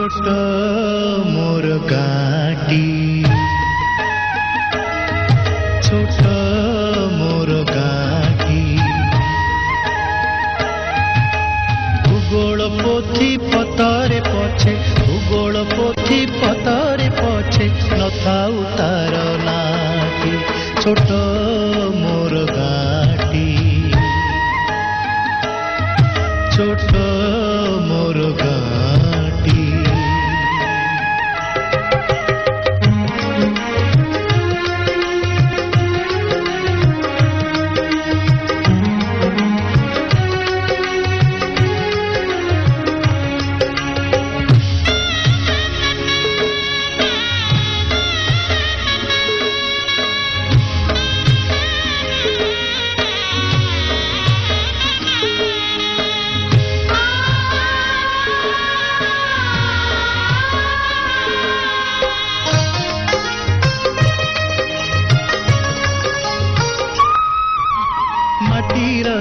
छोट मोर गाटी छोट मोर गाटी भूगोल पोथी पतरे पछे भूगोल पोथी पतरे पछे नथाउ तार नाटी छोट मोर गाटी छोट मोर गाटी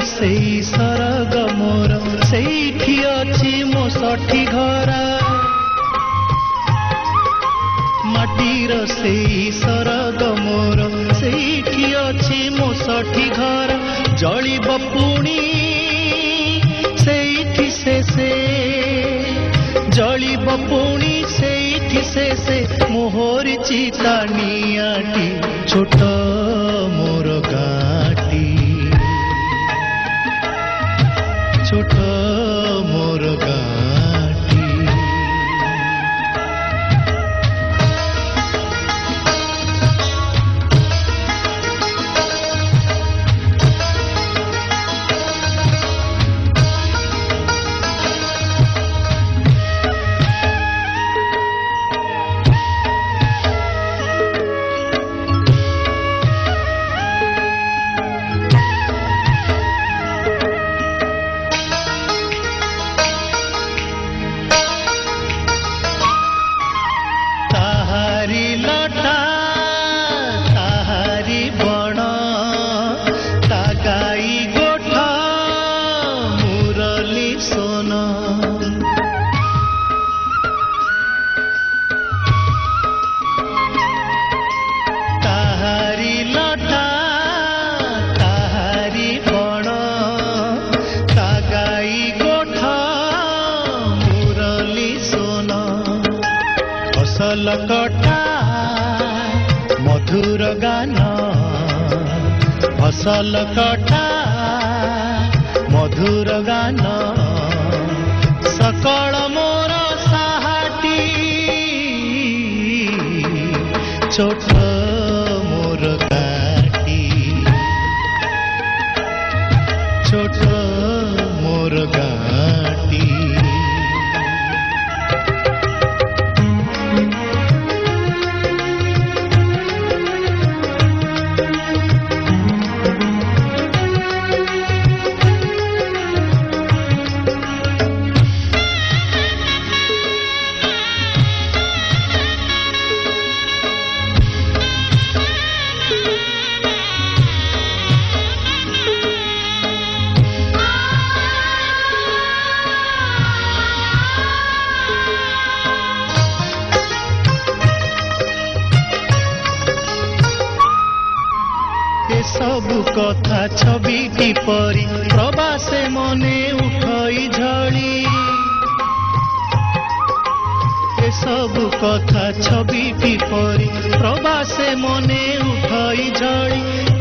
सेई सरग मोर सेठी अछि मो सठी घरा माटीर सेई सरग मोर सेठी अछि मो सठी घरा जलिब पुणी सेठी से जलिब पुणी सेठी से मोहर चिता नियाटी छोट मोर गाटी छोट मोर गाटी फसल कटा मधुर गान फसल कटा मधुर गान सकल मोर साहाटी छोट मोर गाटी छोट मोर गाटी सबु कथा छविटी परी प्रवासे मने उठई झड़ी सबु कथा छविटी परी प्रवासे मने उठई झड़ी